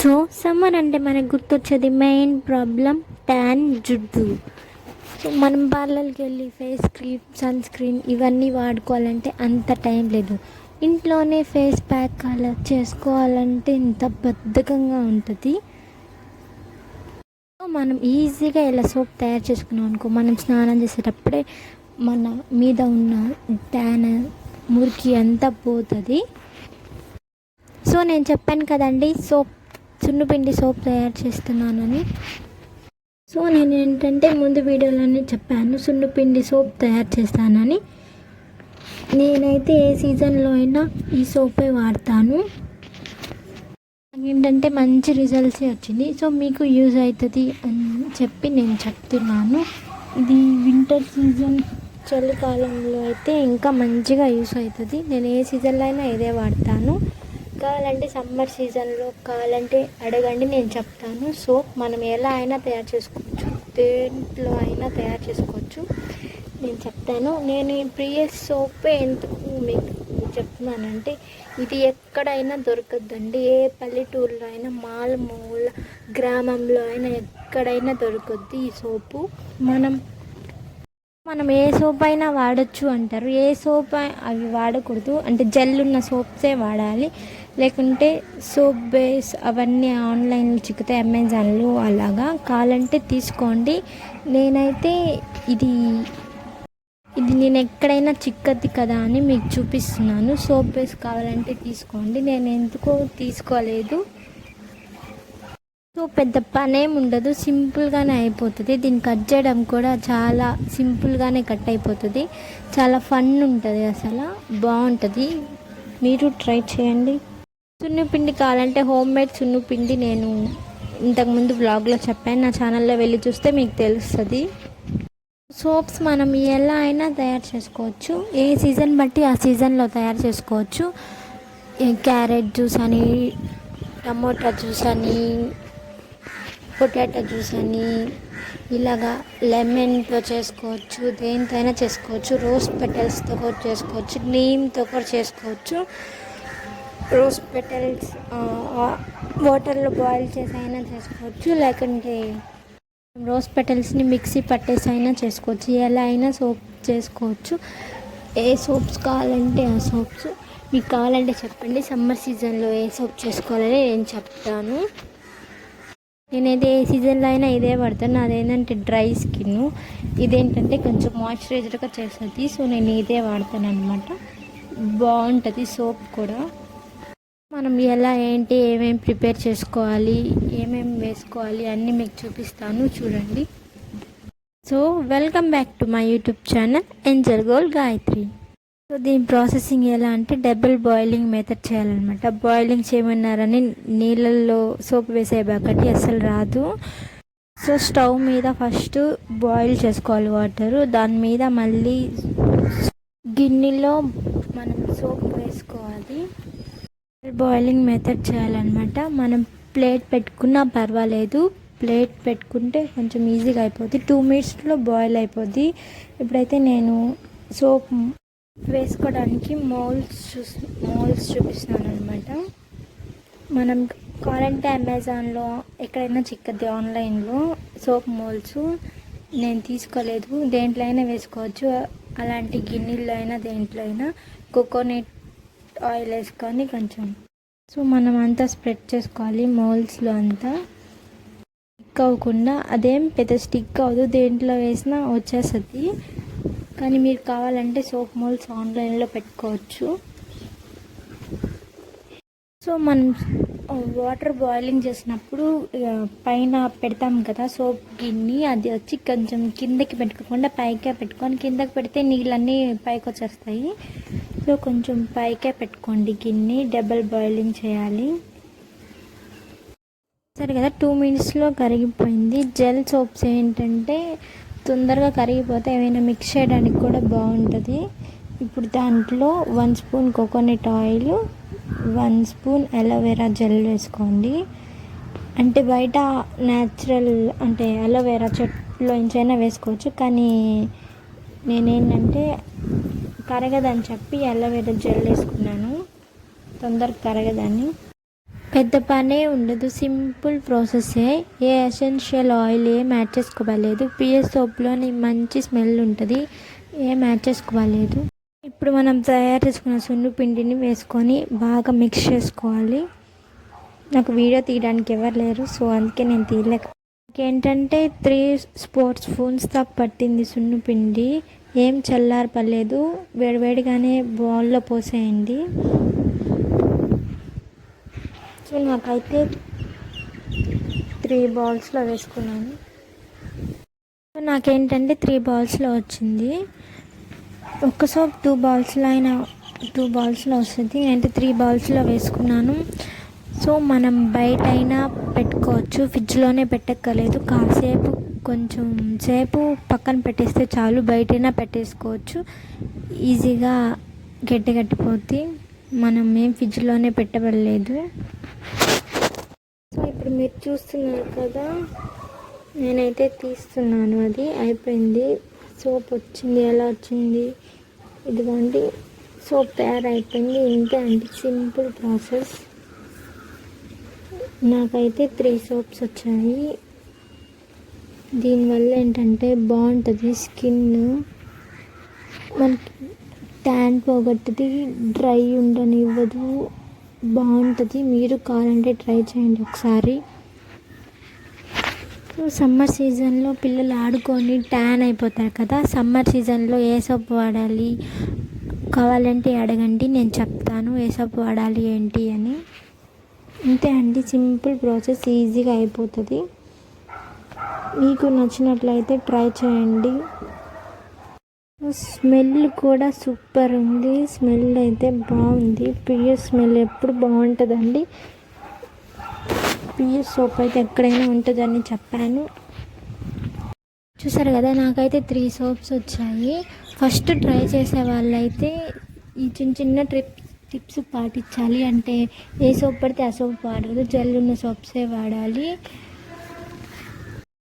So summer అంటే మనకు గుర్తొచ్చేది మెయిన్ ప్రాబ్లం ట్యాన్, జుట్టు. సో మనం పార్లర్కి వెళ్ళి ఫేస్ క్రీమ్, సన్ స్క్రీన్ ఇవన్నీ వాడుకోవాలంటే అంత టైం లేదు. ఇంట్లోనే ఫేస్ ప్యాక్ అలా చేసుకోవాలంటే ఇంత బద్ధకంగా ఉంటుంది. సో మనం ఈజీగా ఇలా సోప్ తయారు చేసుకున్నాం అనుకో, మనం స్నానం చేసేటప్పుడే మన మీద ఉన్న ట్యాన్, మురికి అంతా పోతుంది. సో నేను చెప్పాను కదండి సున్నుపిండి సోప్ తయారు చేస్తున్నానని. సో నేను ఏంటంటే ముందు వీడియోలోనే చెప్పాను సున్నుపిండి సోప్ తయారు చేస్తానని. నేనైతే ఏ సీజన్లో అయినా ఈ సోపే వాడతాను. ఏంటంటే మంచి రిజల్ట్సే వచ్చింది. సో మీకు యూజ్ అవుతుంది అని చెప్పి నేను చెప్తున్నాను. ఇది వింటర్ సీజన్, చలికాలంలో అయితే ఇంకా మంచిగా యూస్ అవుతుంది. నేను ఏ సీజన్లో అయినా ఇదే వాడతాను. కావాలంటే సమ్మర్ సీజన్లో కావాలంటే అడగండి, నేను చెప్తాను. సోప్ మనం ఎలా అయినా తయారు చేసుకోవచ్చు, దేంట్లో అయినా తయారు చేసుకోవచ్చు, నేను చెప్తాను. నేను ఈ ప్రియస్ సోపే ఎందుకు మీకు చెప్తున్నానంటే ఇది ఎక్కడైనా దొరకద్దండి. ఏ పల్లెటూరులో అయినా, మారుమూల గ్రామంలో అయినా ఎక్కడైనా దొరకద్ది ఈ సోపు. మనం ఏ సోప్ అయినా వాడచ్చు అంటారు. ఏ సోప్ అవి వాడకూడదు, అంటే జెల్ ఉన్న సోప్సే వాడాలి. లేకుంటే సోప్ బేస్ అవన్నీ ఆన్లైన్లో చిక్కుతాయి, అమెజాన్లో. అలాగా కావాలంటే తీసుకోండి. నేనైతే ఇది నేను ఎక్కడైనా చిక్కద్ది కదా అని మీకు చూపిస్తున్నాను. సోప్ బేస్ కావాలంటే తీసుకోండి. నేను ఎందుకో తీసుకోలేదు. సో పెద్ద పనేం ఉండదు, సింపుల్గానే అయిపోతుంది. దీన్ని కట్ చేయడం కూడా చాలా సింపుల్గానే కట్ అయిపోతుంది. చాలా ఫన్ ఉంటుంది, అసలు బాగుంటుంది. మీరు ట్రై చేయండి. సున్నుపిండి కావాలంటే హోమ్ మేడ్ సున్నుపిండి నేను ఇంతకుముందు వ్లాగ్లో చెప్పాను. నా ఛానల్లో వెళ్ళి చూస్తే మీకు తెలుస్తుంది. సోప్స్ మనం ఎలా అయినా తయారు చేసుకోవచ్చు. ఏ సీజన్ బట్టి ఆ సీజన్లో తయారు చేసుకోవచ్చు. క్యారెట్ జ్యూస్ అని, టమోటా జ్యూస్ అని, పొటాటో జ్యూస్ అని, ఇలాగా లెమన్తో చేసుకోవచ్చు, దేనితో అయినా చేసుకోవచ్చు. రోజ్ పెటల్స్తో కూడా చేసుకోవచ్చు, నీమ్తో కూడా చేసుకోవచ్చు. రోజ్ పెటల్స్ వాటర్లో బాయిల్ చేసి అయినా చేసుకోవచ్చు, లేకుంటే రోజ్ పెటల్స్ని మిక్సీ పట్టేసి అయినా చేసుకోవచ్చు. ఎలా అయినా సోప్ చేసుకోవచ్చు. ఏ సోప్స్ కావాలంటే ఆ సోప్స్ మీకు కావాలంటే చెప్పండి. సమ్మర్ సీజన్లో ఏ సోప్ చేసుకోవాలని నేను చెప్తాను. నేనైతే ఏ సీజన్లో అయినా ఇదే వాడతాను. అదేంటంటే డ్రై స్కిన్, ఇదేంటంటే కొంచెం మాయిశ్చరైజర్గా చేస్తుంది. సో నేను ఇదే వాడతాను అనమాట. బాగుంటుంది సోప్ కూడా. మనం ఎలా ఏంటి ఏమేమి ప్రిపేర్ చేసుకోవాలి, ఏమేమి వేసుకోవాలి అన్నీ మీకు చూపిస్తాను, చూడండి. So welcome back to my YouTube channel Angel goal Gayatri. So దీని ప్రాసెసింగ్ ఎలా అంటే డబుల్ బాయిలింగ్ మెథడ్ చేయాలన్నమాట. బాయిలింగ్ చేయమన్నారని నీళ్ళల్లో సోప్ వేసేయబాకండి, అస్సలు రాదు. సో స్టవ్ మీద ఫస్ట్ బాయిల్ చేసుకోవాలి వాటరు. దాని మీద మళ్ళీ గిన్నెలో మనం సోప్ వేసుకోవాలి. బాయిలింగ్ మెథడ్ చేయాలన్నమాట. మనం ప్లేట్ పెట్టుకున్నా పర్వాలేదు, ప్లేట్ పెట్టుకుంటే కొంచెం ఈజీగా అయిపోద్ది. 2 minutesలో బాయిల్ అయిపోద్ది. ఇప్పుడైతే నేను సోప్ వేసుకోవడానికి మౌల్డ్స్ చూపిస్తున్నాను అనమాట. మనం కావాలంటే అమెజాన్లో ఎక్కడైనా చిక్కద్ది, ఆన్లైన్లో సోప్ మౌల్డ్స్. నేను తీసుకోలేదు, దేంట్లో అయినా వేసుకోవచ్చు. అలాంటి గిన్నెల్లో అయినా దేంట్లో అయినా కోకోనట్ ఆయిల్ వేసుకొని కొంచెం సో మనం అంతా స్ప్రెడ్ చేసుకోవాలి మౌల్డ్స్లో అంతా. స్టిక్ అవ్వకుండా, అదేం పెద్ద స్టిక్ అవ్వదు, దేంట్లో వేసినా వచ్చేస్తుంది. కానీ మీరు కావాలంటే సోప్ మౌల్డ్స్ ఆన్లైన్లో పెట్టుకోవచ్చు. సో మనం వాటర్ బాయిలింగ్ చేసినప్పుడు పైన పెడతాం కదా సోప్ గిన్నె, అది వచ్చి కొంచెం కిందకి పెట్టుకోకుండా పైకే పెట్టుకొని, కిందకి పెడితే నీళ్ళన్నీ పైకి వచ్చేస్తాయి. సో కొంచెం పైకే పెట్టుకోండి గిన్నె. డబుల్ బాయిలింగ్ చేయాలి. సరే కదా, 2 minutesలో కరిగిపోయింది. జెల్ సోప్స్ ఏంటంటే తొందరగా కరిగిపోతే ఏమైనా మిక్స్ చేయడానికి కూడా బాగుంటుంది. ఇప్పుడు దాంట్లో 1 spoon coconut oil, 1 spoon aloe vera gel వేసుకోండి. అంటే బయట న్యాచురల్ అంటే అలోవెరా చెట్లోంచైనా వేసుకోవచ్చు, కానీ నేనేంటంటే కరగదని చెప్పి అలోవెరా జెల్ వేసుకున్నాను, తొందరగా కరగదని. పెద్ద పనే ఉండదు, సింపుల్ ప్రాసెస్సే. ఏ ఎసెన్షియల్ ఆయిల్ ఏం యాడ్ చేసుకోలేదు. పిఎస్ సోప్లోని మంచి స్మెల్ ఉంటుంది, ఏం యాడ్ చేసుకోలేదు. ఇప్పుడు మనం తయారు చేసుకున్న సున్ను పిండిని వేసుకొని బాగా మిక్స్ చేసుకోవాలి. నాకు వీడియో తీయడానికి ఎవరు లేరు, సో అందుకే నేను తీయలేక. ఇంకేంటంటే 3 స్పూన్స్ దాకా పట్టింది సున్ను పిండి. ఏం చల్లారపలేదు, వేడివేడిగానే బౌల్లో పోసేయండి. సో నాకైతే 3 బౌల్స్లో వేసుకున్నాను. సో నాకేంటంటే 3 బౌల్స్లో వచ్చింది. ఒక్క సోప్ 2 బౌల్స్లో అయినా 2 బౌల్స్లో వస్తుంది. నేనైతే 3 బౌల్స్లో వేసుకున్నాను. సో మనం బయట అయినా పెట్టుకోవచ్చు, ఫ్రిడ్జ్లోనే పెట్టక్కర్లేదు. కాసేపు కొంచెం సేపు పక్కన పెట్టేస్తే చాలు, బయటైనా పెట్టేసుకోవచ్చు. ఈజీగా గట్టిపోద్ది. మనం ఏం ఫ్రిడ్జ్లోనే పెట్టబడలేదు. సో ఇప్పుడు మీరు చూస్తున్నారు కదా, నేనైతే తీస్తున్నాను. అది అయిపోయింది. సోప్ వచ్చింది. ఎలా వచ్చింది? ఇదిగోండి, సోప్ తయారైపోయింది. ఇంతే అండి, సింపుల్ ప్రాసెస్. నాకైతే 3 సోప్స్ వచ్చాయి. దీనివల్ల ఏంటంటే బాగుంటుంది స్కిన్, మనకి ట్యాన్ పోగొట్టుది, డ్రై ఉండనివ్వదు, బాగుంటుంది. మీరు కావాలంటే ట్రై చేయండి ఒకసారి. సమ్మర్ సీజన్లో పిల్లలు ఆడుకొని ట్యాన్ అయిపోతారు కదా, సమ్మర్ సీజన్లో ఏ సోప్ వాడాలి కావాలంటే అడగండి, నేను చెప్తాను ఏ సోప్ వాడాలి ఏంటి అని. అంతే అండి, సింపుల్ ప్రాసెస్, ఈజీగా అయిపోతుంది. మీకు నచ్చినట్లయితే ట్రై చేయండి. స్మెల్ కూడా సూపర్ ఉంది. స్మెల్ అయితే బాగుంది. పిఎస్ స్మెల్ ఎప్పుడు బాగుంటుందండి. పిఎస్ సోప్ అయితే ఎక్కడైనా ఉంటుందని చెప్పాను. చూసారు కదా, నాకైతే 3 సోప్స్ వచ్చాయి. ఫస్ట్ ట్రై చేసే వాళ్ళైతే ఈ చిన్న టిప్స్ పాటించాలి. అంటే ఏ సోప్ పడితే ఆ సోప్ వాడదు, జెల్ ఉన్న సోప్సే వాడాలి.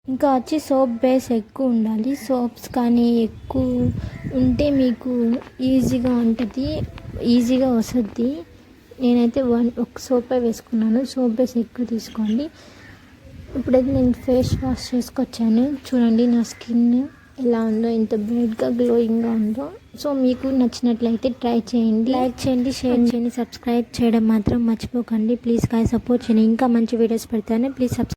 ఇంకా వచ్చి సోప్ బేస్ ఎక్కువ ఉండాలి. సోప్స్ కానీ ఎక్కువ ఉంటే మీకు ఈజీగా ఉంటుంది, ఈజీగా వస్తుంది. నేనైతే ఒక సోపే వేసుకున్నాను. సోప్ బేస్ ఎక్కువ తీసుకోండి. ఇప్పుడైతే నేను ఫేస్ వాష్ చేసుకొచ్చాను. చూడండి నా స్కిన్ ఎలా ఉందో, ఎంత బ్రైట్గా గ్లోయింగ్గా ఉందో. సో మీకు నచ్చినట్లయితే ట్రై చేయండి, లైక్ చేయండి, షేర్ చేయండి, సబ్స్క్రైబ్ చేయడం మాత్రం మర్చిపోకండి. ప్లీజ్ గాయ్స్ సపోర్ట్ చేయండి. ఇంకా మంచి వీడియోస్ పెడతాను. Please subscribe.